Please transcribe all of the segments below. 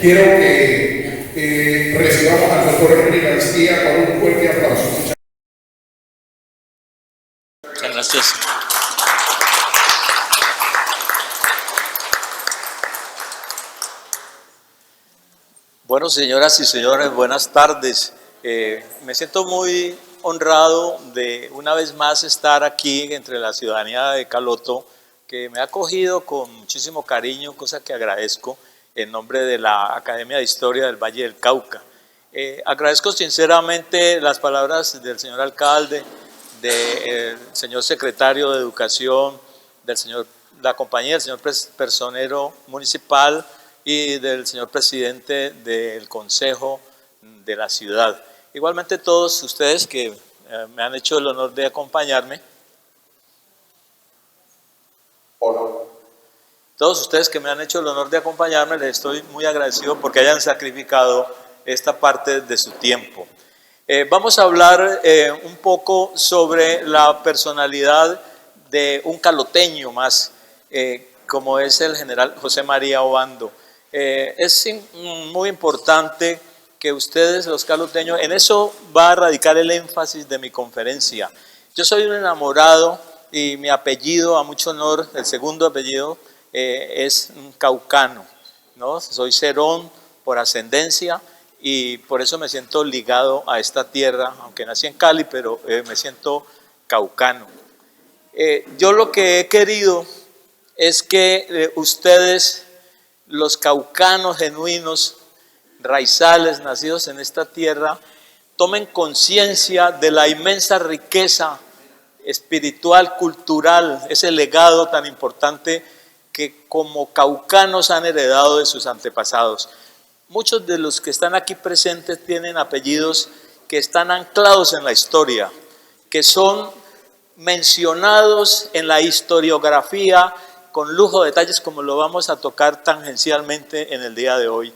Quiero que recibamos al doctor Henry García con un fuerte aplauso. Muchas gracias. Bueno, señoras y señores, buenas tardes. Me siento muy honrado de una vez más estar aquí entre la ciudadanía de Caloto, que me ha acogido con muchísimo cariño, cosa que agradezco en nombre de la Academia de Historia del Valle del Cauca. Agradezco sinceramente las palabras del señor alcalde, del señor secretario de Educación, la compañía del señor personero municipal y del señor presidente del Consejo de la ciudad. Igualmente todos ustedes que me han hecho el honor de acompañarme. Todos ustedes que me han hecho el honor de acompañarme, les estoy muy agradecido porque hayan sacrificado esta parte de su tiempo. Vamos a hablar un poco sobre la personalidad de un caloteño más, como es el general José María Obando. Es muy importante que ustedes, los caloteños, en eso va a radicar el énfasis de mi conferencia. Yo soy un enamorado y mi apellido, a mucho honor, el segundo apellido, es caucano, ¿no? Soy Cerón por ascendencia y por eso me siento ligado a esta tierra, aunque nací en Cali, pero me siento caucano. Yo lo que he querido es que ustedes, los caucanos genuinos, raizales, nacidos en esta tierra, tomen conciencia de la inmensa riqueza espiritual, cultural, ese legado tan importante que como caucanos han heredado de sus antepasados. Muchos de los que están aquí presentes tienen apellidos que están anclados en la historia, que son mencionados en la historiografía con lujo de detalles, como lo vamos a tocar tangencialmente en el día de hoy.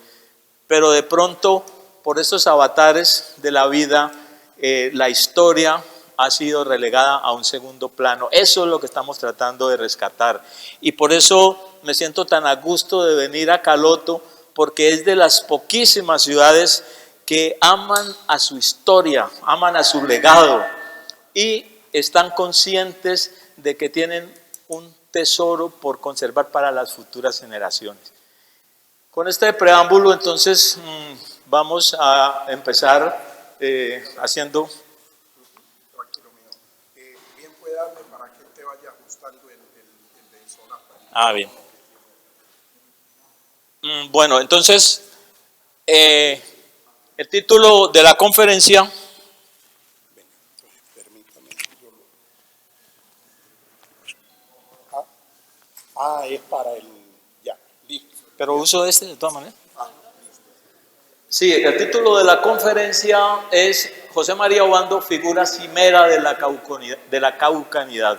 Pero de pronto, por estos avatares de la vida, la historia ha sido relegada a un segundo plano. Eso es lo que estamos tratando de rescatar. Y por eso me siento tan a gusto de venir a Caloto, porque es de las poquísimas ciudades que aman a su historia, aman a su legado y están conscientes de que tienen un tesoro por conservar para las futuras generaciones. Con este preámbulo, entonces, vamos a empezar haciendo... Tranquilo, mío. Bien puede darle para que te vaya ajustando el de zona. Ah, bien. Bueno, entonces, el título de la conferencia... Permítame. Es para el... Ya, listo. Pero uso este de todas maneras. Sí, el título de la conferencia es José María Obando, figura cimera de la caucanidad.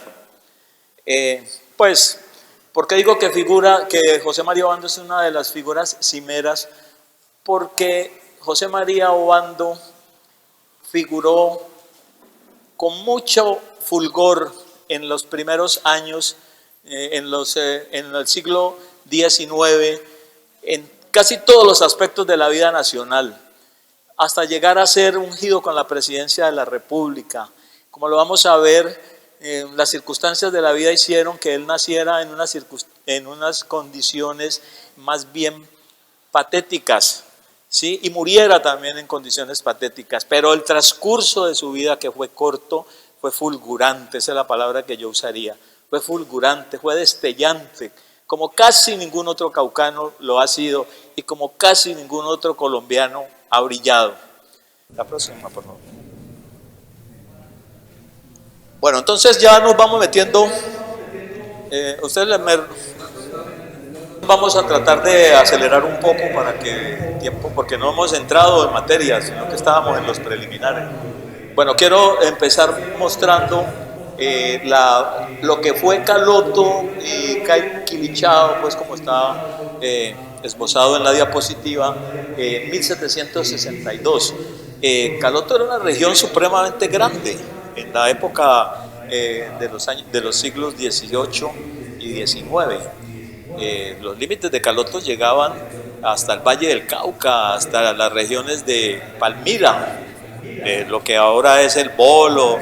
Pues, ¿por qué digo que José María Obando es una de las figuras cimeras? Porque José María Obando figuró con mucho fulgor en los primeros años, en el siglo XIX, en casi todos los aspectos de la vida nacional, hasta llegar a ser ungido con la presidencia de la República. Como lo vamos a ver, las circunstancias de la vida hicieron que él naciera en unas condiciones más bien patéticas, ¿sí? Y muriera también en condiciones patéticas, pero el transcurso de su vida, que fue corto, fue fulgurante, esa es la palabra que yo usaría, fue fulgurante, fue destellante, como casi ningún otro caucano lo ha sido y como casi ningún otro colombiano ha brillado. La próxima, por favor. Bueno, entonces ya nos vamos metiendo, vamos a tratar de acelerar un poco para que el tiempo, porque no hemos entrado en materia, sino que estábamos en los preliminares. Bueno, quiero empezar mostrando lo que fue Caloto y Quilichao, pues como está esbozado en la diapositiva, en 1762. Caloto era una región supremamente grande en la época de los siglos XVIII y XIX. Los límites de Caloto llegaban hasta el Valle del Cauca, hasta las regiones de Palmira, lo que ahora es el Bolo,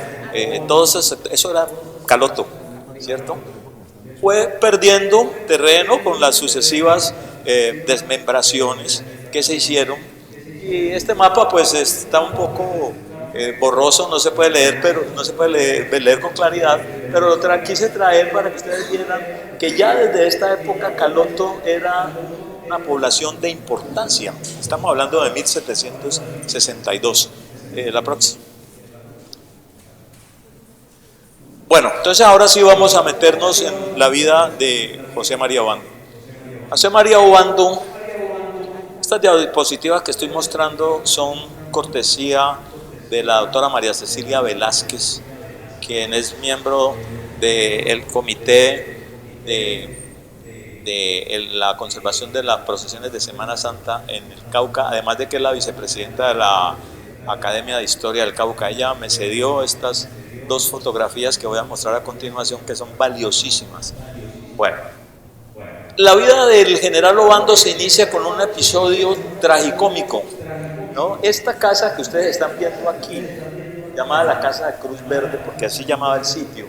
todo eso era caloto, ¿cierto? Fue perdiendo terreno con las sucesivas desmembraciones que se hicieron, y este mapa pues está un poco borroso, no se puede leer, pero no se puede leer con claridad, pero lo quise traer para que ustedes vieran que ya desde esta época Caloto era una población de importancia. Estamos hablando de 1762. La próxima. Bueno, entonces ahora sí vamos a meternos en la vida de José María Obando. José María Obando, estas diapositivas que estoy mostrando son cortesía de la doctora María Cecilia Velázquez, quien es miembro del comité de la conservación de las procesiones de Semana Santa en el Cauca, además de que es la vicepresidenta de la Academia de Historia del Cauca. Ella me cedió estas dos fotografías que voy a mostrar a continuación, que son valiosísimas. Bueno, la vida del general Obando se inicia con un episodio tragicómico, ¿no? Esta casa que ustedes están viendo aquí, llamada la Casa de Cruz Verde, porque así llamaba el sitio,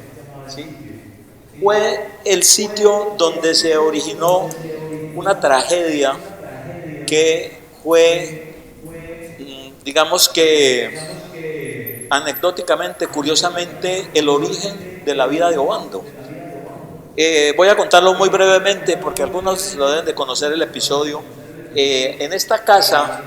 ¿sí?, fue el sitio donde se originó una tragedia que fue, digamos que anecdóticamente, curiosamente, el origen de la vida de Obando. Voy a contarlo muy brevemente porque algunos lo deben de conocer el episodio. En esta casa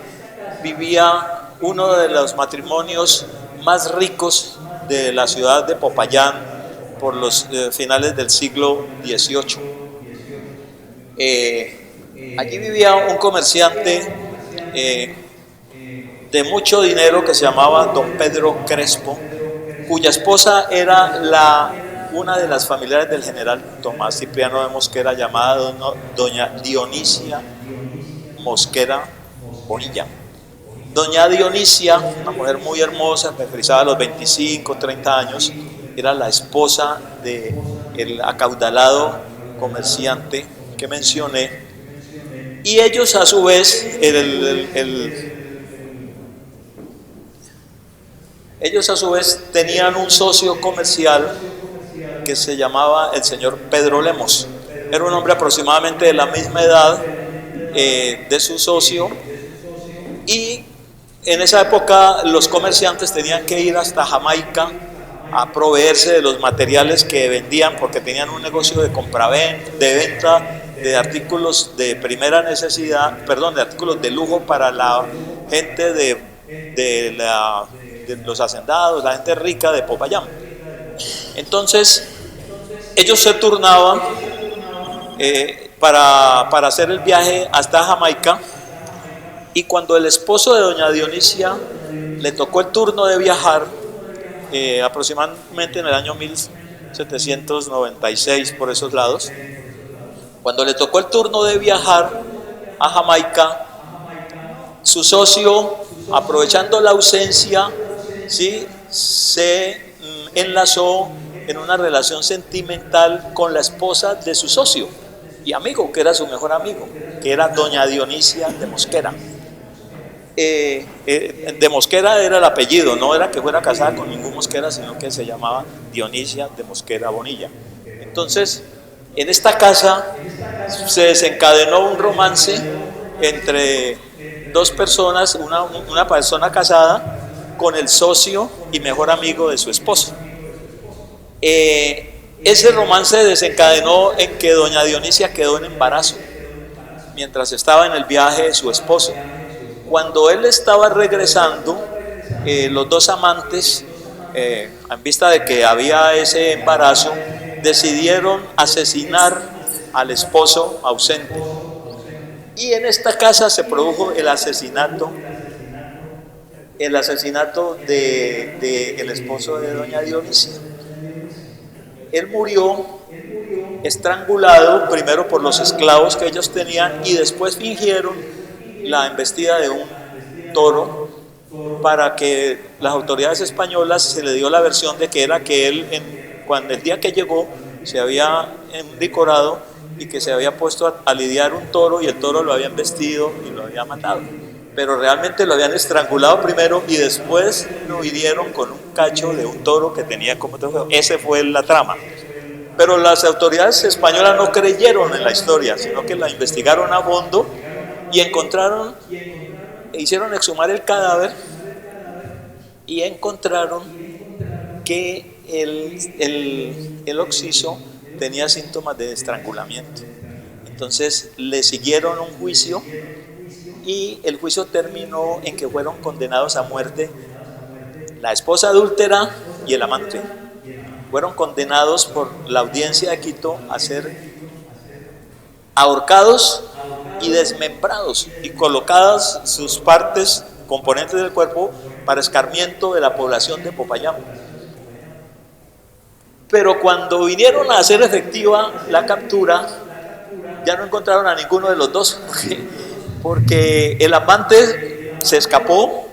vivía uno de los matrimonios más ricos de la ciudad de Popayán por los finales del siglo XVIII. Allí vivía un comerciante de mucho dinero que se llamaba don Pedro Crespo, cuya esposa era una de las familiares del general Tomás Cipriano de Mosquera, llamada doña Dionisia Mosquera Bonilla. Doña Dionisia, una mujer muy hermosa, referida a los 25, 30 años, era la esposa del acaudalado comerciante que mencioné, y ellos a su vez, tenían un socio comercial que se llamaba el señor Pedro Lemos. Era un hombre aproximadamente de la misma edad de su socio, y en esa época los comerciantes tenían que ir hasta Jamaica a proveerse de los materiales que vendían, porque tenían un negocio de de venta de artículos de primera necesidad, de artículos de lujo para la gente de los hacendados, la gente rica de Popayán. Entonces ellos se turnaban para hacer el viaje hasta Jamaica, y cuando el esposo de doña Dionisia le tocó el turno de viajar, aproximadamente en el año 1796, por esos lados, cuando le tocó el turno de viajar a Jamaica, su socio, aprovechando la ausencia, ¿sí?, se enlazó en una relación sentimental con la esposa de su socio y amigo, que era su mejor amigo, que era doña Dionisia de Mosquera. De Mosquera era el apellido, no era que fuera casada con ningún Mosquera, sino que se llamaba Dionisia de Mosquera Bonilla. Entonces, en esta casa se desencadenó un romance entre dos personas, una persona casada con el socio y mejor amigo de su esposo. Ese romance desencadenó en que doña Dionisia quedó en embarazo mientras estaba en el viaje de su esposo. Cuando él estaba regresando, los dos amantes, en vista de que había ese embarazo, decidieron asesinar al esposo ausente. Y en esta casa se produjo el asesinato del esposo de doña Dionisia. Él murió estrangulado primero por los esclavos que ellos tenían, y después fingieron la embestida de un toro para que las autoridades españolas se le dio la versión de que era que él, cuando el día que llegó, se había enlicorado y que se había puesto a lidiar un toro y el toro lo habían vestido y lo había matado. Pero realmente lo habían estrangulado primero y después lo hirieron con un cacho de un toro que tenía como trofeo. Esa fue la trama. Pero las autoridades españolas no creyeron en la historia, sino que la investigaron a fondo y encontraron, hicieron exhumar el cadáver y encontraron que el occiso tenía síntomas de estrangulamiento. Entonces le siguieron un juicio y el juicio terminó en que fueron condenados a muerte la esposa adúltera y el amante. Fueron condenados por la audiencia de Quito a ser ahorcados y desmembrados y colocadas sus partes, componentes del cuerpo, para escarmiento de la población de Popayán. Pero cuando vinieron a hacer efectiva la captura, ya no encontraron a ninguno de los dos, porque el amante se escapó,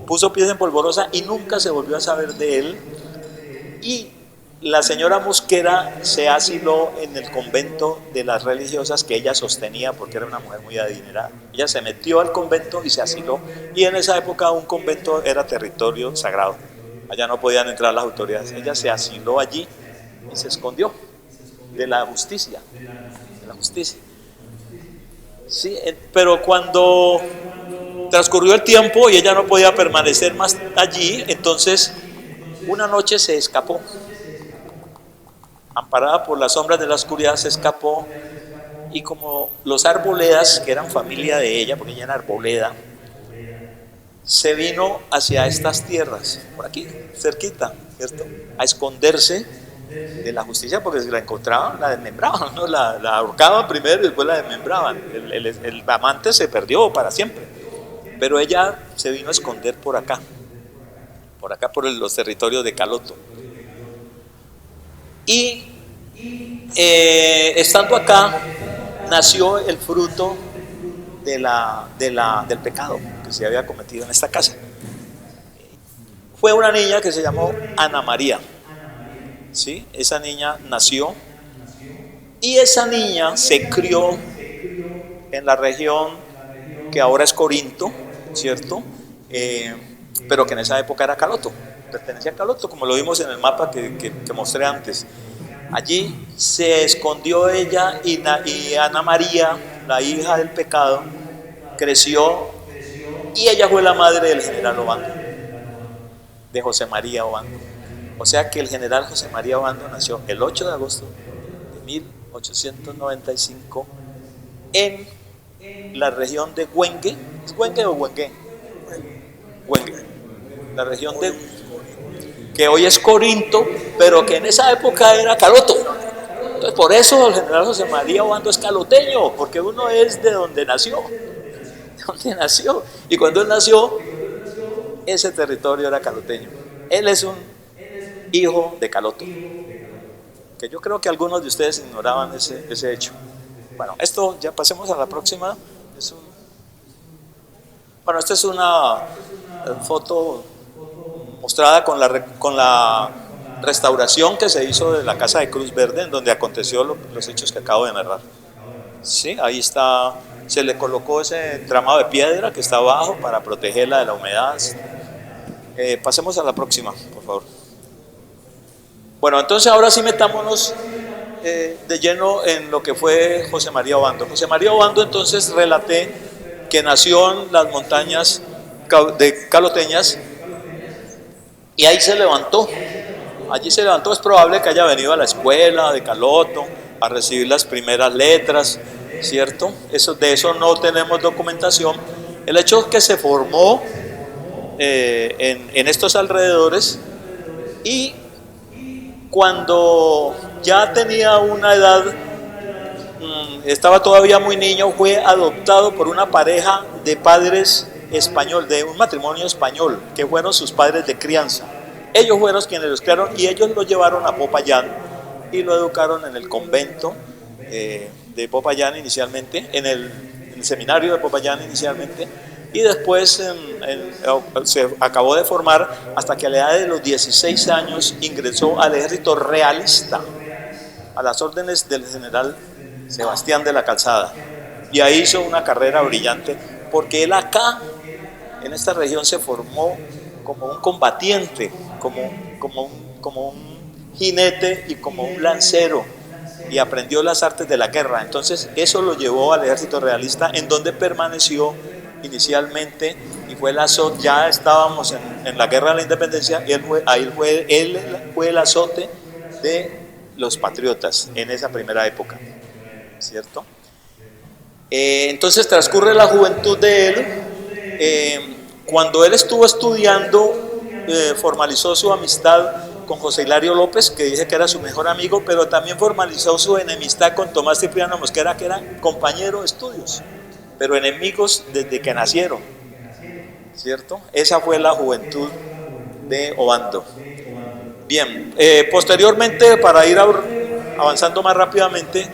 puso pies en polvorosa y nunca se volvió a saber de él. Y la señora Mosquera se asiló en el convento de las religiosas que ella sostenía porque era una mujer muy adinerada. Ella se metió al convento y se asiló, y en esa época un convento era territorio sagrado, allá no podían entrar las autoridades. Ella se asiló allí y se escondió de la justicia, Sí, pero cuando transcurrió el tiempo y ella no podía permanecer más allí, entonces una noche se escapó, amparada por las sombras de la oscuridad, se escapó, y como los Arboledas, que eran familia de ella, porque ella era arboleda, se vino hacia estas tierras, por aquí, cerquita, ¿cierto?, a esconderse de la justicia, porque si la encontraban, la desmembraban, ¿no? La ahorcaban primero y después la desmembraban. El amante se perdió para siempre, pero ella se vino a esconder por acá por los territorios de Caloto. Y estando acá, nació el fruto del pecado que se había cometido en esta casa. Fue una niña que se llamó Ana María, ¿sí? Esa niña nació y esa niña se crió en la región que ahora es Corinto, ¿cierto? Pero que en esa época era Caloto, pertenecía a Caloto, como lo vimos en el mapa que mostré antes. Allí se escondió ella y Ana María, la hija del pecado, creció, y ella fue la madre del general Obando, de José María Obando. O sea que el general José María Obando nació el 8 de agosto de 1895 en la región de Güengue. ¿Es Güengue o Güengue? Güengue. La región de que hoy es Corinto, pero que en esa época era Caloto. Entonces, por eso el general José María Obando es caloteño, porque uno es de donde nació. Y cuando él nació, ese territorio era caloteño. Él es un hijo de Caloto, que yo creo que algunos de ustedes ignoraban ese hecho. Bueno, esto ya pasemos a la próxima. Esta es una foto mostrada con la restauración que se hizo de la casa de Cruz Verde, en donde aconteció los hechos que acabo de narrar. Sí, ahí está, se le colocó ese entramado de piedra que está abajo para protegerla de la humedad. Pasemos a la próxima, por favor. Bueno, entonces ahora sí metámonos de lleno en lo que fue José María Obando. José María Obando, entonces relaté que nació en las montañas de caloteñas y ahí se levantó. Allí se levantó. Es probable que haya venido a la escuela de Caloto a recibir las primeras letras, ¿cierto? De eso no tenemos documentación. El hecho es que se formó en estos alrededores, y cuando ya tenía una edad, estaba todavía muy niño, fue adoptado por una pareja de padres español, de un matrimonio español, que fueron sus padres de crianza. Ellos fueron quienes los criaron y ellos lo llevaron a Popayán y lo educaron en el convento de Popayán inicialmente, en el seminario de Popayán inicialmente, y después se acabó de formar hasta que a la edad de los 16 años ingresó al ejército realista a las órdenes del general Sebastián de la Calzada. Y ahí hizo una carrera brillante, porque él acá, en esta región, se formó como un combatiente, como un jinete y como un lancero, y aprendió las artes de la guerra. Entonces eso lo llevó al ejército realista, en donde permaneció inicialmente, y fue el azote. Ya estábamos en la guerra de la independencia, y él fue el azote de los patriotas en esa primera época, ¿cierto? Entonces transcurre la juventud de él. Cuando él estuvo estudiando, formalizó su amistad con José Hilario López, que dice que era su mejor amigo, pero también formalizó su enemistad con Tomás Cipriano Mosquera, que eran compañeros de estudios, pero enemigos desde que nacieron, ¿cierto? Esa fue la juventud de Obando. Bien, posteriormente, para ir avanzando más rápidamente,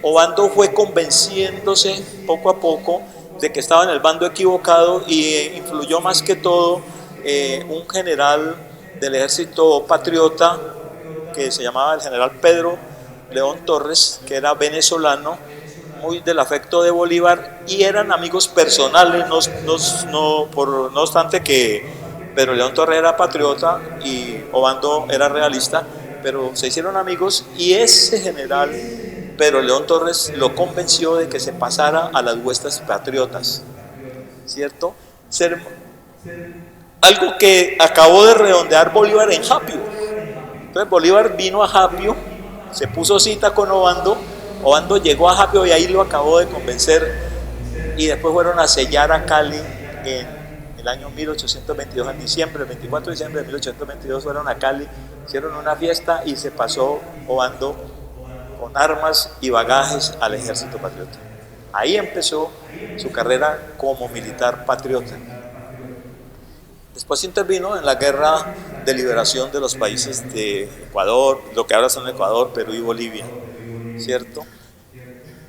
Obando fue convenciéndose poco a poco de que estaba en el bando equivocado, y influyó más que todo un general del ejército patriota que se llamaba el general Pedro León Torres, que era venezolano, muy del afecto de Bolívar, y eran amigos personales, no obstante que Pedro León Torres era patriota y Obando era realista, pero se hicieron amigos, y ese general Pedro León Torres lo convenció de que se pasara a las huestes patriotas, ¿cierto? Algo que acabó de redondear Bolívar en Japio. Entonces Bolívar vino a Japio, se puso cita con Obando, Obando llegó a Japio y ahí lo acabó de convencer, y después fueron a sellar a Cali en el año 1822, en diciembre, el 24 de diciembre de 1822 fueron a Cali, hicieron una fiesta y se pasó Obando con armas y bagajes al ejército patriota. Ahí empezó su carrera como militar patriota. Después intervino en la guerra de liberación de los países de Ecuador, lo que ahora son Ecuador, Perú y Bolivia, ¿cierto?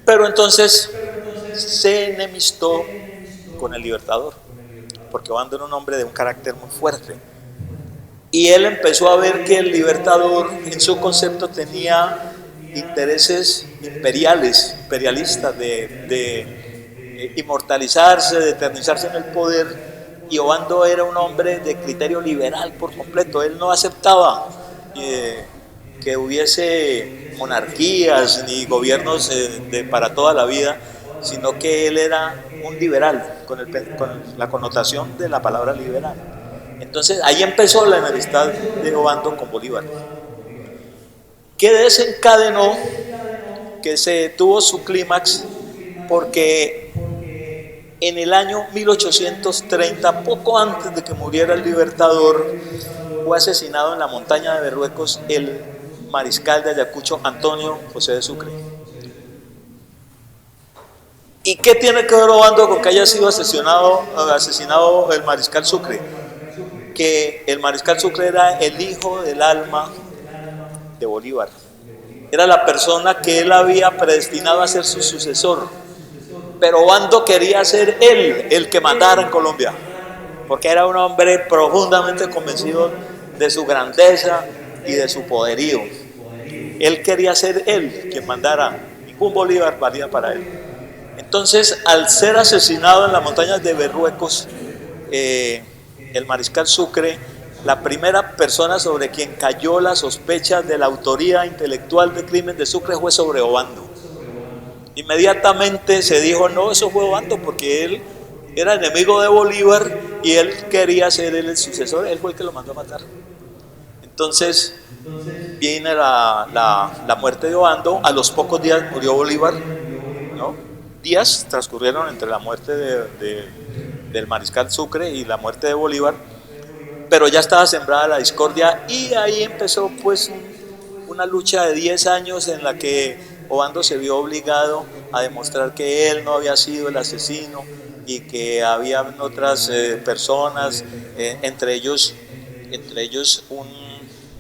Pero entonces se enemistó con el Libertador, porque Obando era un hombre de un carácter muy fuerte, y él empezó a ver que el Libertador en su concepto tenía intereses imperialistas de inmortalizarse, de eternizarse en el poder, y Obando era un hombre de criterio liberal por completo. Él no aceptaba que hubiese monarquías ni gobiernos para toda la vida, sino que él era un liberal, con la connotación de la palabra liberal. Entonces ahí empezó la enemistad de Obando con Bolívar, que desencadenó, que se tuvo su clímax, porque en el año 1830, poco antes de que muriera el Libertador, fue asesinado en la montaña de Berruecos el mariscal de Ayacucho, Antonio José de Sucre. ¿Y qué tiene que ver Obando con que haya sido asesinado el mariscal Sucre? Que el mariscal Sucre era el hijo del alma de Bolívar, era la persona que él había predestinado a ser su sucesor, pero Obando quería ser él el que mandara en Colombia, porque era un hombre profundamente convencido de su grandeza y de su poderío. Él quería ser él quien mandara, ningún Bolívar valía para él. Entonces, al ser asesinado en las montañas de Berruecos, el mariscal Sucre, la primera persona sobre quien cayó la sospecha de la autoría intelectual del crimen de Sucre fue sobre Obando. Inmediatamente se dijo, no, eso fue Obando, porque él era enemigo de Bolívar y él quería ser él el sucesor, él fue el que lo mandó a matar. Entonces viene la muerte de Obando, a los pocos días murió Bolívar, ¿no? Días transcurrieron entre la muerte del mariscal Sucre y la muerte de Bolívar, pero ya estaba sembrada la discordia, y ahí empezó pues una lucha de 10 años en la que Obando se vio obligado a demostrar que él no había sido el asesino y que había otras personas, entre ellos un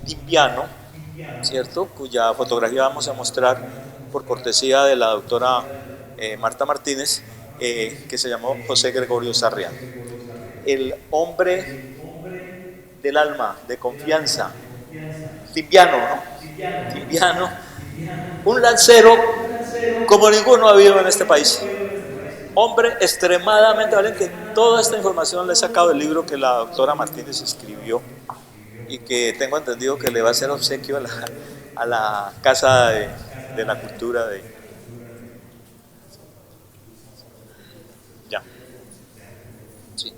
timbiano, ¿cierto?, cuya fotografía vamos a mostrar por cortesía de la doctora Marta Martínez, que se llamó José Gregorio Sarriá. El hombre del alma, de confianza, timbiano, ¿no? Timbiano, Un lancero como ninguno ha habido en este país. Hombre extremadamente valiente. Toda esta información la he sacado del libro que la doctora Martínez escribió y que tengo entendido que le va a hacer obsequio a la Casa de la Cultura de... Ya. Sí.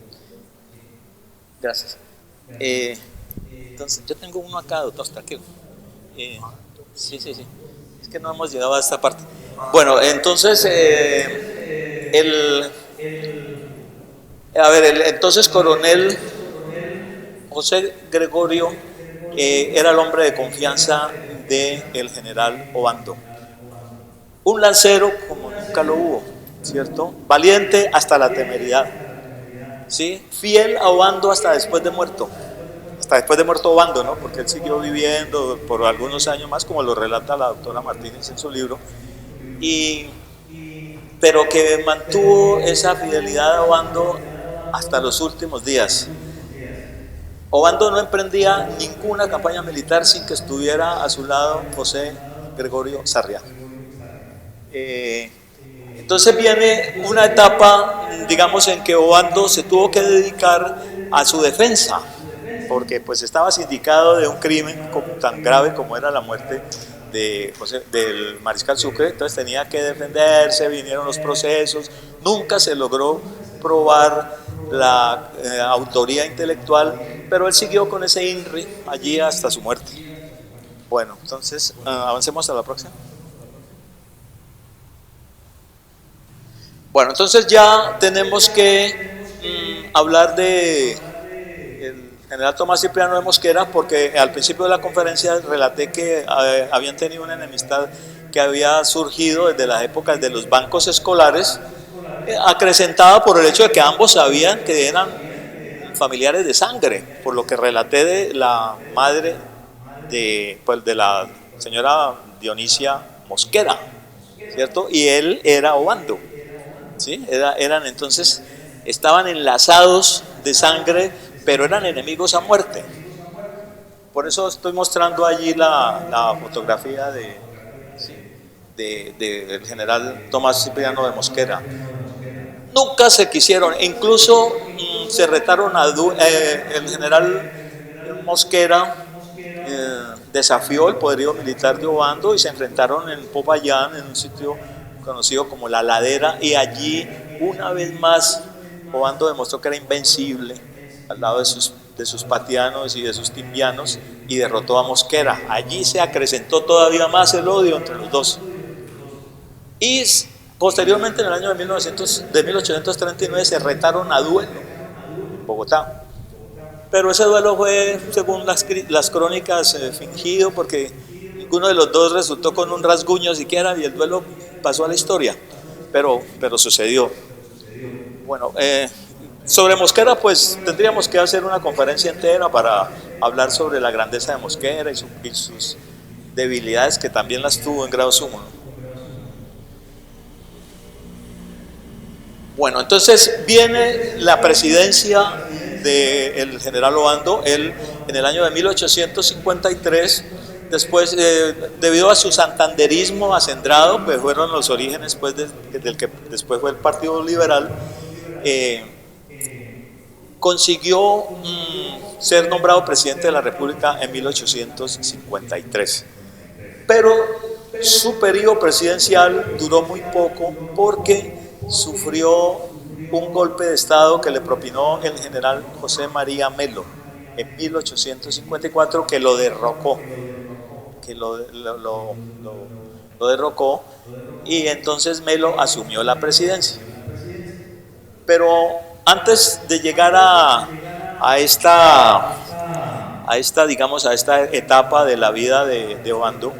Gracias. Entonces, yo tengo uno acá, doctor, tranquilo. Sí. Es que no hemos llegado a esta parte. Bueno, entonces, entonces coronel José Gregorio era el hombre de confianza del general Obando. Un lancero como nunca lo hubo, ¿cierto? Valiente hasta la temeridad, ¿sí? Fiel a Obando hasta después de muerto. Hasta después de muerto Obando, ¿no? Porque él siguió viviendo por algunos años más, como lo relata la doctora Martínez en su libro, pero que mantuvo esa fidelidad a Obando hasta los últimos días. Obando no emprendía ninguna campaña militar sin que estuviera a su lado José Gregorio Sarriá. Entonces viene una etapa, digamos, en que Obando se tuvo que dedicar a su defensa, porque pues estaba sindicado de un crimen tan grave como era la muerte del mariscal Sucre. Entonces tenía que defenderse, vinieron los procesos, nunca se logró probar la autoría intelectual, pero él siguió con ese INRI allí hasta su muerte. Bueno, entonces avancemos a la próxima. Bueno, entonces ya tenemos que hablar de el general Tomás Cipriano de Mosquera, porque al principio de la conferencia relaté que habían tenido una enemistad que había surgido desde las épocas de los bancos escolares, acrecentada por el hecho de que ambos sabían que eran familiares de sangre, por lo que relaté de la madre de la señora Dionisia Mosquera, ¿cierto? Y él era Obando, ¿sí? Entonces estaban enlazados de sangre, pero eran enemigos a muerte. Por eso estoy mostrando allí la fotografía del general Tomás Cipriano de Mosquera. Nunca se quisieron, incluso se retaron el general Mosquera desafió el poderío militar de Obando y se enfrentaron en Popayán, en un sitio conocido como La Ladera, y allí una vez más Obando demostró que era invencible al lado de sus patianos y de sus timbianos, y derrotó a Mosquera. Allí se acrecentó todavía más el odio entre los dos. Y posteriormente, en el año de 1839, se retaron a duelo en Bogotá. Pero ese duelo fue, según las crónicas, fingido, porque ninguno de los dos resultó con un rasguño siquiera, y el duelo pasó a la historia. Pero sucedió. Bueno, sobre Mosquera, pues tendríamos que hacer una conferencia entera para hablar sobre la grandeza de Mosquera y sus debilidades, que también las tuvo en grado sumo, ¿no? Bueno, entonces viene la presidencia del general Obando. Él, en el año de 1853, después, debido a su santanderismo acendrado, pues fueron los orígenes pues, del que después fue el Partido Liberal, consiguió ser nombrado presidente de la República en 1853. Pero su periodo presidencial duró muy poco, porque sufrió un golpe de estado que le propinó el general José María Melo en 1854, que lo derrocó, derrocó, y entonces Melo asumió la presidencia. Pero antes de llegar a esta etapa de la vida de Obando,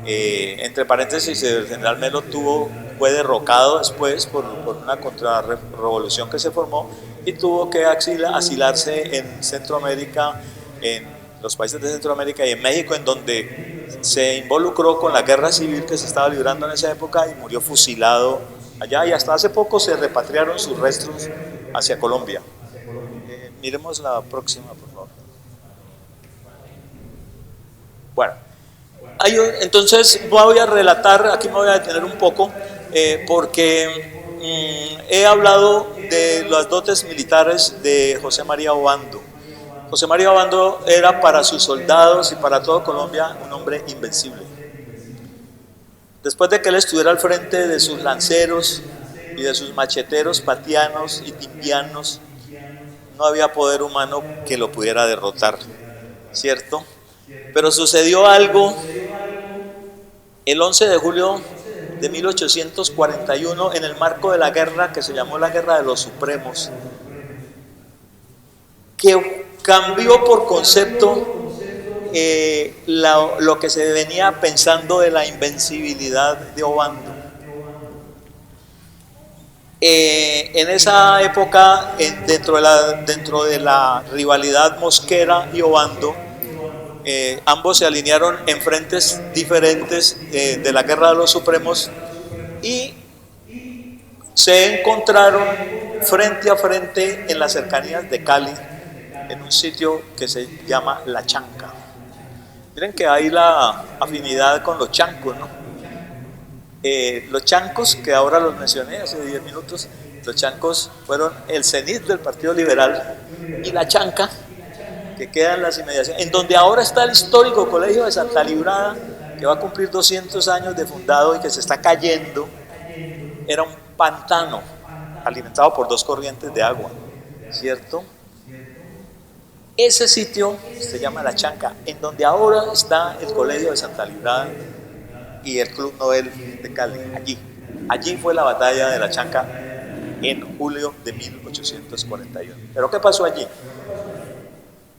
entre paréntesis, el general Melo fue derrocado después por una contrarrevolución que se formó, y tuvo que asilarse en Centroamérica, en los países de Centroamérica y en México, en donde se involucró con la guerra civil que se estaba librando en esa época, y murió fusilado allá, y hasta hace poco se repatriaron sus restos hacia Colombia. Miremos la próxima, por favor. Bueno, Entonces voy a relatar, aquí me voy a detener un poco, porque he hablado de las dotes militares de José María Obando. José María Obando era para sus soldados y para todo Colombia un hombre invencible. Después de que él estuviera al frente de sus lanceros y de sus macheteros patianos y timbianos, no había poder humano que lo pudiera derrotar, ¿cierto? Pero sucedió algo el 11 de julio de 1841 en el marco de la guerra que se llamó la Guerra de los Supremos, que cambió por concepto lo que se venía pensando de la invencibilidad de Obando. En esa época, dentro de la rivalidad Mosquera y Obando, ambos se alinearon en frentes diferentes de la Guerra de los Supremos y se encontraron frente a frente en las cercanías de Cali, en un sitio que se llama La Chanca. Miren que hay la afinidad con los chancos, ¿no? Los chancos, que ahora los mencioné hace 10 minutos, los chancos fueron el cenit del Partido Liberal, y La Chanca, que queda en las inmediaciones, en donde ahora está el histórico Colegio de Santa Librada, que va a cumplir 200 años de fundado y que se está cayendo, era un pantano alimentado por 2 corrientes de agua, ¿cierto? Ese sitio se llama La Chanca, en donde ahora está el Colegio de Santa Librada y el Club Nobel de Cali. Allí fue la batalla de La Chanca en julio de 1841. ¿Pero qué pasó allí?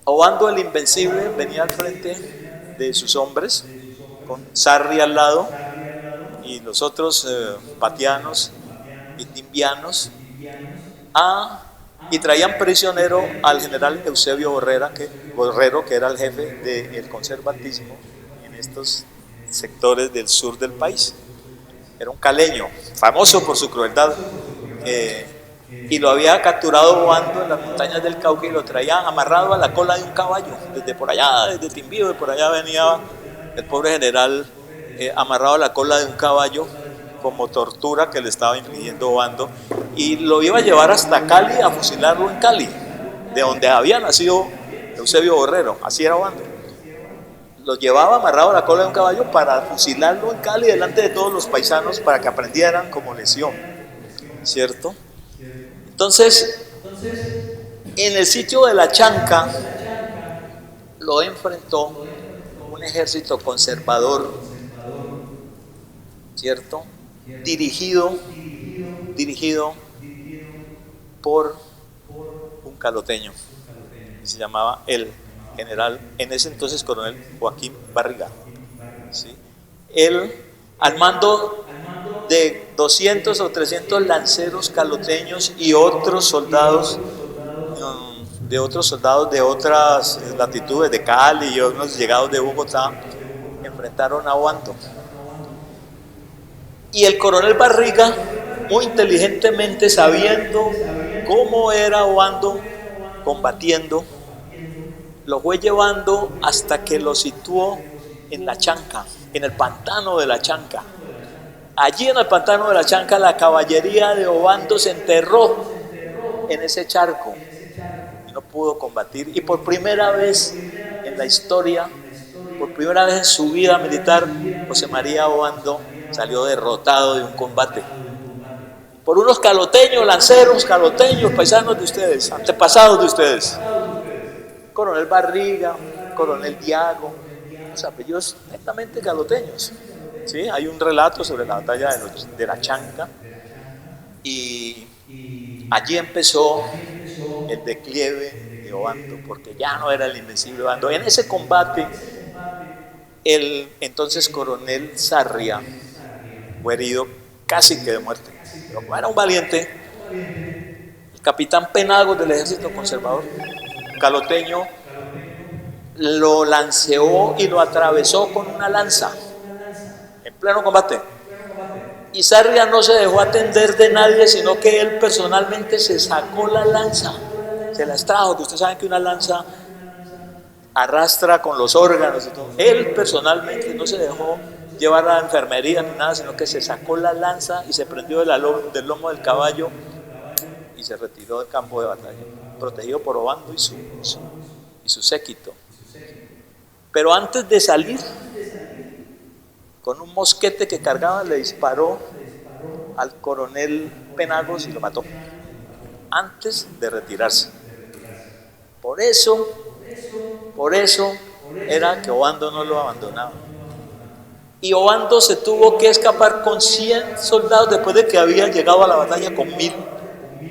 Obando el Invencible venía al frente de sus hombres, con Sarri al lado, y los otros patianos y timbianos, y traían prisionero al general Eusebio Borrero, que era el jefe del conservatismo en estos sectores del sur del país. Era un caleño, famoso por su crueldad, y lo había capturado Obando en las montañas del Cauca y lo traía amarrado a la cola de un caballo, desde por allá, desde Timbío, de por allá venía el pobre general amarrado a la cola de un caballo como tortura que le estaba infligiendo Obando, y lo iba a llevar hasta Cali a fusilarlo en Cali, de donde había nacido Eusebio Borrero. Así era Obando. Lo llevaba amarrado a la cola de un caballo para fusilarlo en Cali delante de todos los paisanos para que aprendieran como lección, ¿cierto? Entonces, en el sitio de La Chanca lo enfrentó un ejército conservador, ¿cierto? Dirigido por un caloteño que se llamaba el general, en ese entonces coronel Joaquín Barriga, ¿sí? Él, al mando de 200 o 300 lanceros caloteños y otros soldados de otras latitudes, de Cali y otros llegados de Bogotá, enfrentaron a Obando. Y el coronel Barriga, muy inteligentemente, sabiendo cómo era Obando combatiendo, lo fue llevando hasta que lo situó en La Chanca, en el pantano de La Chanca. Allí en el pantano de La Chanca la caballería de Obando se enterró en ese charco y no pudo combatir. Y por primera vez en la historia, por primera vez en su vida militar, José María Obando salió derrotado de un combate por unos caloteños, lanceros caloteños, paisanos de ustedes, antepasados de ustedes. Coronel Barriga, coronel Diago, los apellidos netamente caloteños. ¿Sí? Hay un relato sobre la batalla de La Chanca, y allí empezó el declive de Obando, porque ya no era el invencible Obando. En ese combate, el entonces coronel Sarria fue herido casi que de muerte, pero era un valiente. El capitán Penagos del ejército conservador caloteño lo lanceó y lo atravesó con una lanza en pleno combate, y Sarria no se dejó atender de nadie, sino que él personalmente se sacó la lanza, se la extrajo, que ustedes saben que una lanza arrastra con los órganos y todo. Él personalmente no se dejó llevar a la enfermería ni nada, sino que se sacó la lanza y se prendió del lomo del caballo y se retiró del campo de batalla, protegido por Obando y su séquito. Pero antes de salir, con un mosquete que cargaba, le disparó al coronel Penagos y lo mató, antes de retirarse. Por eso era que Obando no lo abandonaba. Y Obando se tuvo que escapar con 100 soldados después de que había llegado a la batalla con 1000.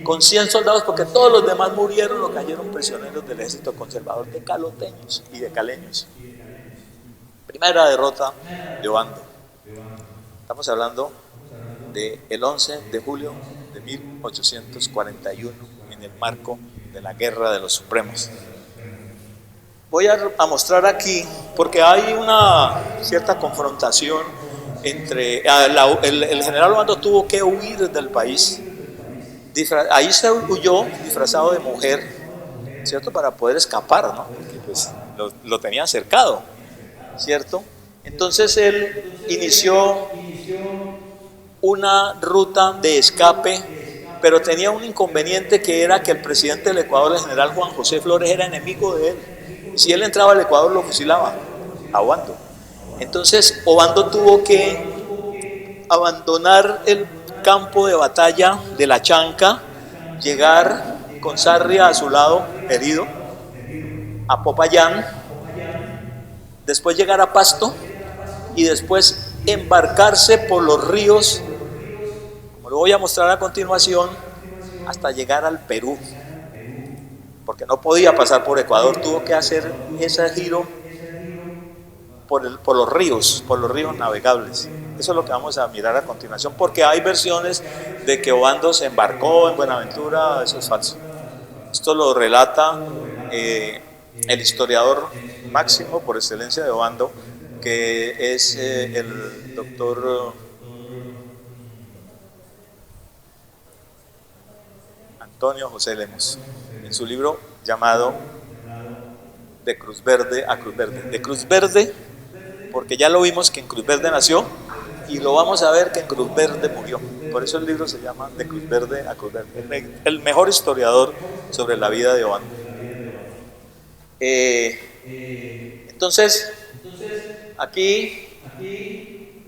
Con 100 soldados, porque todos los demás murieron o cayeron prisioneros del ejército conservador de caloteños y de caleños. Primera derrota de Obando. Estamos hablando del 11 de julio de 1841, en el marco de la Guerra de los Supremos. Voy a mostrar aquí, porque hay una cierta confrontación entre... el general Obando tuvo que huir del país. Ahí se huyó disfrazado de mujer, ¿cierto? Para poder escapar, ¿no? Porque pues lo tenía cercado, ¿cierto? Entonces él inició una ruta de escape, pero tenía un inconveniente, que era que el presidente del Ecuador, el general Juan José Flores, era enemigo de él. Si él entraba al Ecuador, lo fusilaba a Obando. Entonces Obando tuvo que abandonar el campo de batalla de La Chanca, llegar con Sarria a su lado, herido, a Popayán, después llegar a Pasto y después embarcarse por los ríos, como lo voy a mostrar a continuación, hasta llegar al Perú, porque no podía pasar por Ecuador, tuvo que hacer ese giro por los ríos navegables. Eso es lo que vamos a mirar a continuación, porque hay versiones de que Obando se embarcó en Buenaventura. Eso es falso. Esto lo relata el historiador máximo por excelencia de Obando, que es el doctor Antonio José Lemos, en su libro llamado De Cruz Verde a Cruz Verde. De Cruz Verde, porque ya lo vimos que en Cruz Verde nació, y lo vamos a ver que en Cruz Verde murió. Por eso el libro se llama De Cruz Verde a Cruz Verde. El mejor historiador sobre la vida de Obando. Entonces, aquí,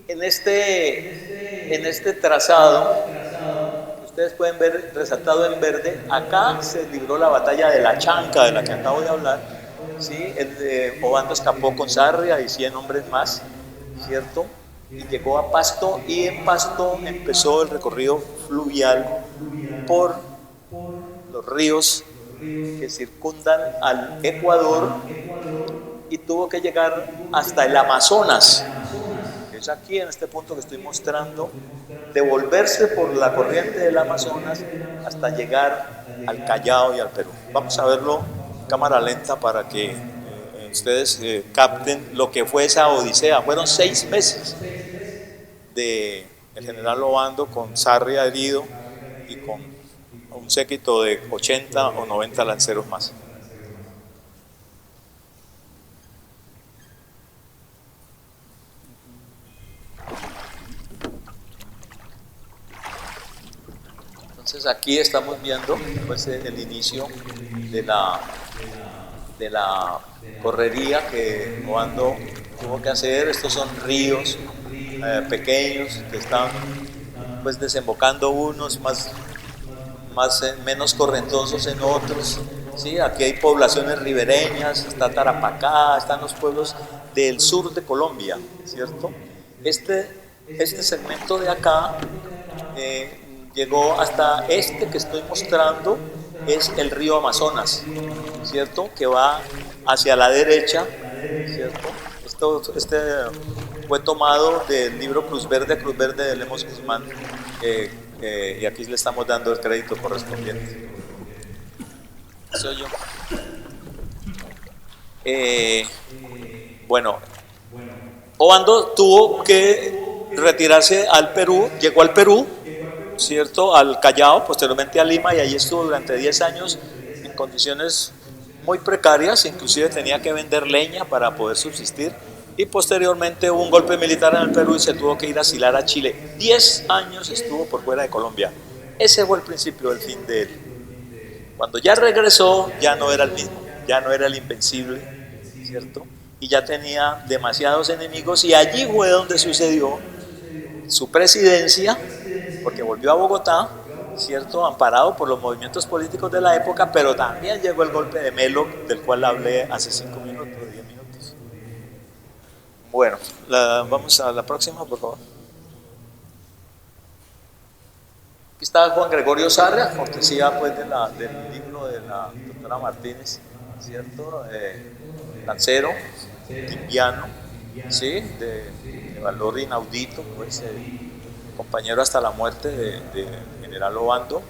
en este trazado, ustedes pueden ver resaltado en verde, acá se libró la batalla de La Chanca, de la que acabo de hablar. ¿Sí? Obando escapó con Sarria y 100 hombres más, ¿cierto? Y llegó a Pasto, y en Pasto empezó el recorrido fluvial por los ríos que circundan al Ecuador, y tuvo que llegar hasta el Amazonas, que es aquí en este punto que estoy mostrando, devolverse por la corriente del Amazonas hasta llegar al Callao y al Perú. Vamos a verlo en cámara lenta para que ustedes capten lo que fue esa odisea. Fueron 6 meses de el general Obando con Sarria herido y con un séquito de 80 o 90 lanceros más. Entonces aquí estamos viendo pues, el inicio de la correría que Obando tuvo que hacer. Estos son ríos pequeños que están pues desembocando, unos menos correntosos en otros, ¿sí? Aquí hay poblaciones ribereñas, está Tarapacá, están los pueblos del sur de Colombia, ¿cierto? Este segmento de acá llegó hasta este que estoy mostrando, es el río Amazonas, ¿cierto? Que va hacia la derecha, ¿cierto? Este fue tomado del libro Cruz Verde de Lemos Guzmán, y aquí le estamos dando el crédito correspondiente. Soy yo. Bueno, Obando tuvo que retirarse al Perú, llegó al Perú, ¿cierto? Al Callao, posteriormente a Lima, y allí estuvo durante 10 años en condiciones muy precarias, inclusive tenía que vender leña para poder subsistir, y posteriormente hubo un golpe militar en el Perú y se tuvo que ir a asilar a Chile. 10 años estuvo por fuera de Colombia. Ese fue el principio del fin de él. Cuando ya regresó, ya no era el mismo, ya no era el invencible, ¿cierto? Y ya tenía demasiados enemigos, y allí fue donde sucedió su presidencia, porque volvió a Bogotá, ¿cierto? Amparado por los movimientos políticos de la época, pero también llegó el golpe de Melo, del cual hablé hace 5 minutos, 10 minutos. Bueno, vamos a la próxima, por favor. Aquí está Juan Gregorio Sarria, cortesía pues, del libro de la doctora Martínez, ¿cierto? Lancero, timbiano, ¿sí? De valor inaudito, pues, compañero hasta la muerte de General Obando.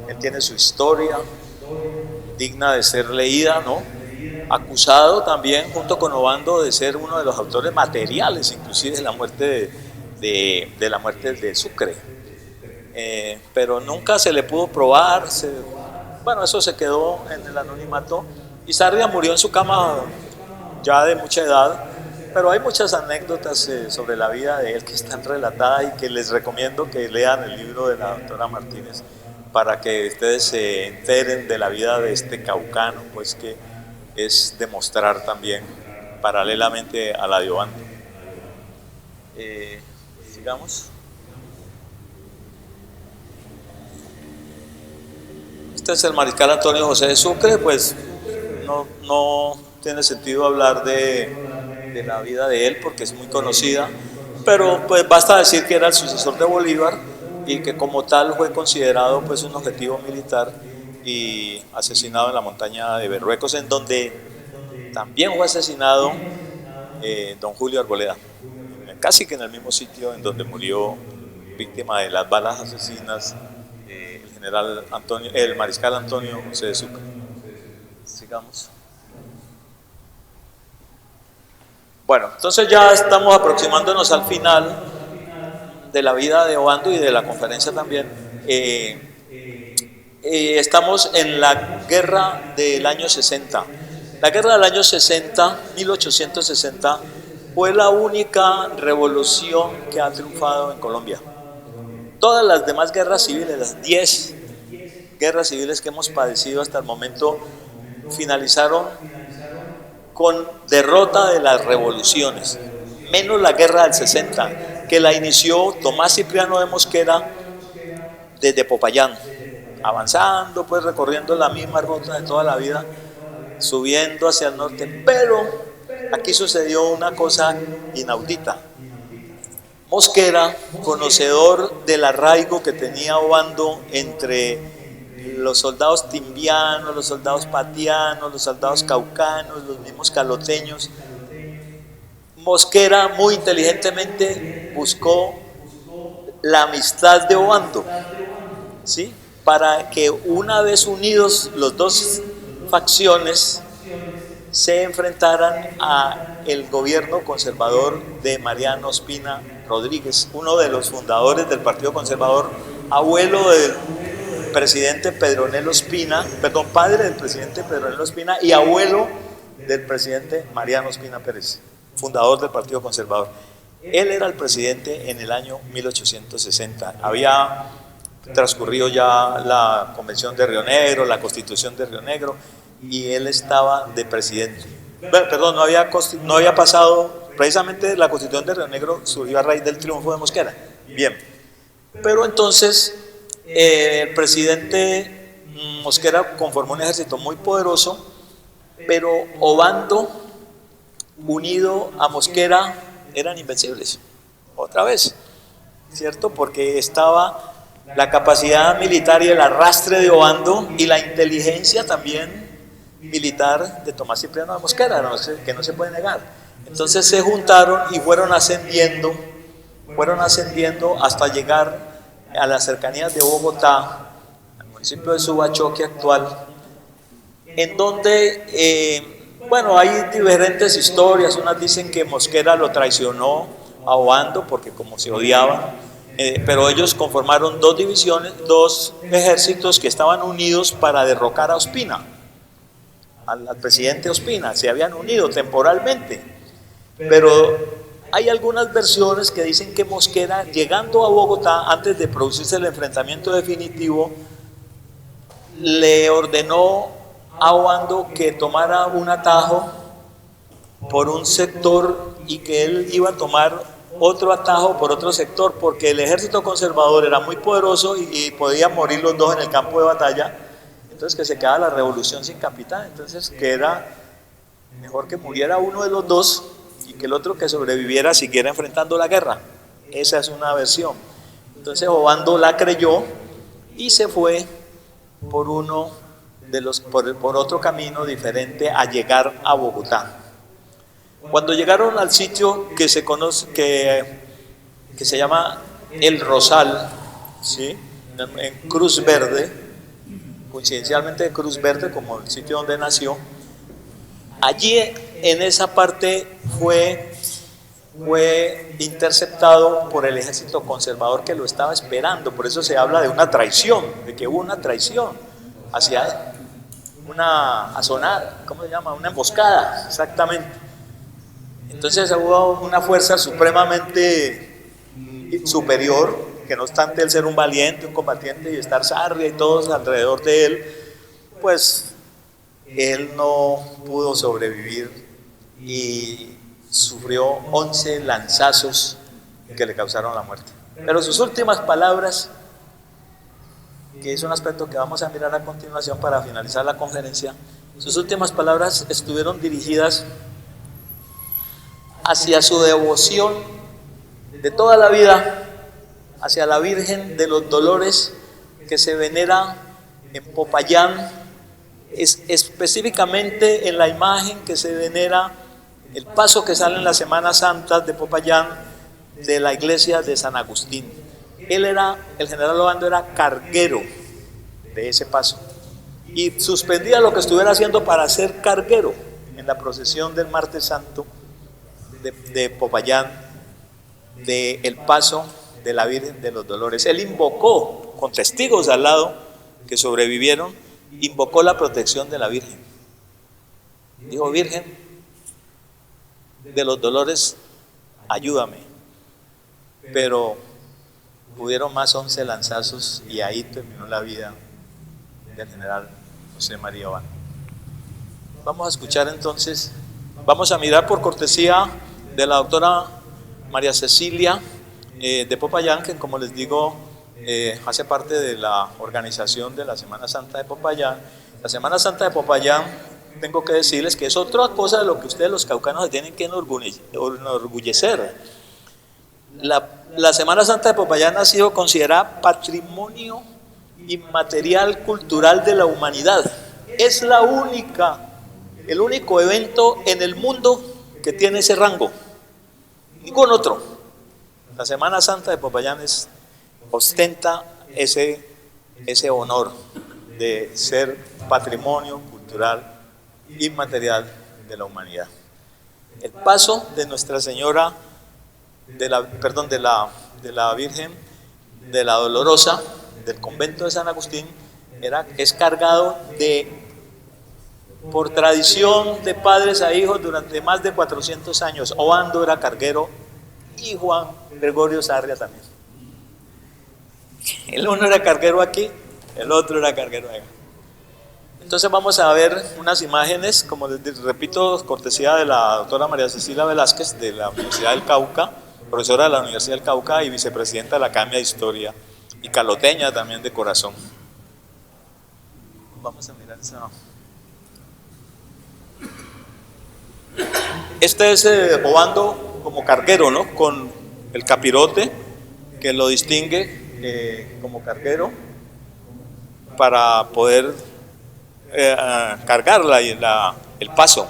Él tiene su historia digna de ser leída, ¿no? Acusado también, junto con Obando, de ser uno de los autores materiales, inclusive de la muerte de la muerte de Sucre. Pero nunca se le pudo probar, bueno, eso se quedó en el anonimato, y Sarria murió en su cama ya de mucha edad, pero hay muchas anécdotas sobre la vida de él que están relatadas y que les recomiendo que lean el libro de la doctora Martínez para que ustedes se enteren de la vida de este caucano, pues que es demostrar también paralelamente a la de Obando. Sigamos. Este es el mariscal Antonio José de Sucre. Pues no tiene sentido hablar de la vida de él porque es muy conocida, pero pues basta decir que era el sucesor de Bolívar y que como tal fue considerado pues un objetivo militar y asesinado en la montaña de Berruecos, en donde también fue asesinado don Julio Arboleda, casi que en el mismo sitio en donde murió víctima de las balas asesinas el mariscal Antonio José de Sucre. Sigamos. Bueno, entonces ya estamos aproximándonos al final de la vida de Obando y de la conferencia también. Estamos en la guerra del año 60. La guerra del año 60, 1860, fue la única revolución que ha triunfado en Colombia. Todas las demás guerras civiles, las 10 guerras civiles que hemos padecido hasta el momento, finalizaron con derrota de las revoluciones, menos la guerra del 60, que la inició Tomás Cipriano de Mosquera desde Popayán, avanzando, pues recorriendo la misma ruta de toda la vida, subiendo hacia el norte, pero aquí sucedió una cosa inaudita. Mosquera, conocedor del arraigo que tenía Obando entre los soldados timbianos, los soldados patianos, los soldados caucanos, los mismos caloteños, Mosquera muy inteligentemente buscó la amistad de Obando, ¿sí? Para que una vez unidos los dos facciones se enfrentaran a el gobierno conservador de Mariano Ospina Rodríguez, uno de los fundadores del Partido Conservador, abuelo del presidente Pedronel Ospina, perdón, padre del presidente Pedronel Ospina y abuelo del presidente Mariano Ospina Pérez, fundador del Partido Conservador. Él era el presidente en el año 1860. Había transcurrido ya la Convención de Río Negro, la Constitución de Río Negro, y él estaba de presidente. Perdón, no había pasado, precisamente la Constitución de Río Negro surgió a raíz del triunfo de Mosquera. Bien, pero entonces el presidente Mosquera conformó un ejército muy poderoso, pero Obando, unido a Mosquera, eran invencibles, otra vez, ¿cierto? Porque estaba la capacidad militar y el arrastre de Obando y la inteligencia también militar de Tomás Cipriano de Mosquera, que no se puede negar. Entonces se juntaron y fueron ascendiendo hasta llegar a las cercanías de Bogotá, al municipio de Subachoque actual, en donde, bueno, hay diferentes historias. Unas dicen que Mosquera lo traicionó a Obando porque como se odiaban, pero ellos conformaron dos divisiones, dos ejércitos que estaban unidos para derrocar a Ospina. al presidente Ospina, se habían unido temporalmente, pero hay algunas versiones que dicen que Mosquera, llegando a Bogotá, antes de producirse el enfrentamiento definitivo, le ordenó a Obando que tomara un atajo por un sector y que él iba a tomar otro atajo por otro sector, porque el ejército conservador era muy poderoso y podían morir los dos en el campo de batalla. Entonces que se quedaba la revolución sin capitán, entonces que era mejor que muriera uno de los dos y que el otro que sobreviviera siguiera enfrentando la guerra. Esa es una versión. Entonces Obando la creyó y se fue por uno de los por otro camino diferente a llegar a Bogotá. Cuando llegaron al sitio que se conoce, que se llama El Rosal, ¿sí?, en Cruz Verde, coincidencialmente Cruz Verde como el sitio donde nació, allí en esa parte fue interceptado por el ejército conservador que lo estaba esperando. Por eso se habla de una traición, de que hubo una traición hacia una azonada, ¿cómo se llama? Una emboscada, exactamente. Entonces hubo una fuerza supremamente superior, que no obstante el ser un valiente, un combatiente y estar Sarria y todos alrededor de él, pues él no pudo sobrevivir y sufrió 11 lanzazos que le causaron la muerte. Pero sus últimas palabras, que es un aspecto que vamos a mirar a continuación para finalizar la conferencia, sus últimas palabras estuvieron dirigidas hacia su devoción de toda la vida, hacia la Virgen de los Dolores, que se venera en Popayán, específicamente en la imagen que se venera, el paso que sale en la Semana Santa de Popayán, de la iglesia de San Agustín. El general Obando era carguero de ese paso y suspendía lo que estuviera haciendo para ser carguero en la procesión del Martes Santo de Popayán, del paso de la Virgen de los Dolores. Él invocó, con testigos al lado que sobrevivieron, invocó la protección de la Virgen. Dijo: Virgen de los Dolores, ayúdame. Pero hubieron más 11 lanzazos y ahí terminó la vida del general José María Obando. Vamos a escuchar entonces, vamos a mirar por cortesía de la doctora María Cecilia de Popayán, que como les digo hace parte de la organización de la Semana Santa de Popayán. La Semana Santa de Popayán, tengo que decirles que es otra cosa de lo que ustedes los caucanos se tienen que enorgullecer. La Semana Santa de Popayán ha sido considerada patrimonio inmaterial cultural de la humanidad. Es el único evento en el mundo que tiene ese rango. Ningún otro. La Semana Santa de Popayán ostenta ese honor de ser patrimonio cultural inmaterial de la humanidad. El paso de Nuestra Señora, de la Virgen de la Dolorosa, del convento de San Agustín, es cargado por tradición de padres a hijos durante más de 400 años. Obando era carguero y Juan Gregorio Sarria también. El uno era carguero aquí, el otro era carguero allá. Entonces vamos a ver unas imágenes, como les repito, cortesía de la doctora María Cecilia Velázquez de la Universidad del Cauca, profesora de la Universidad del Cauca y vicepresidenta de la Academia de Historia, y caloteña también de corazón. Vamos a mirar esa. Este es Obando como carguero, ¿no? Con el capirote que lo distingue como carguero para poder cargar el paso.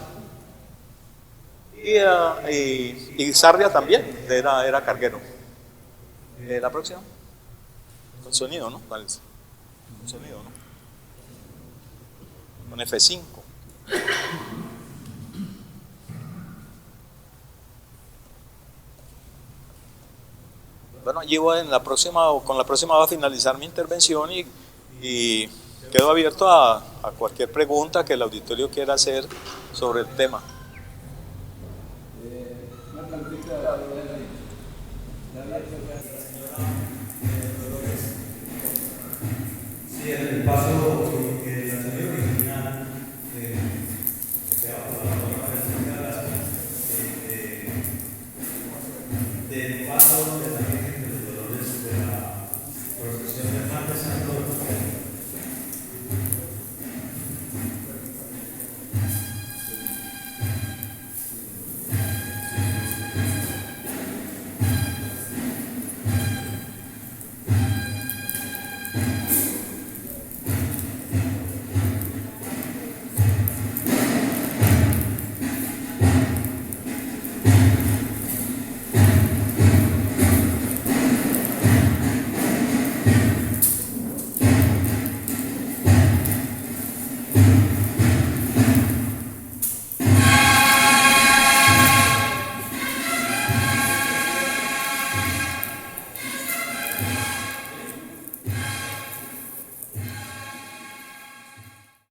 Y Sarria también era carguero. La próxima. Con sonido, ¿no? ¿Cuál es? Con sonido, ¿no? Con F5. Bueno, allí voy con la próxima va a finalizar mi intervención y Quedo abierto a cualquier pregunta que el auditorio quiera hacer sobre el tema. Sí, el paso que la teoría original creado por la doctora del paso de la Virgen de los Dolores de la procesión del Martes Santo.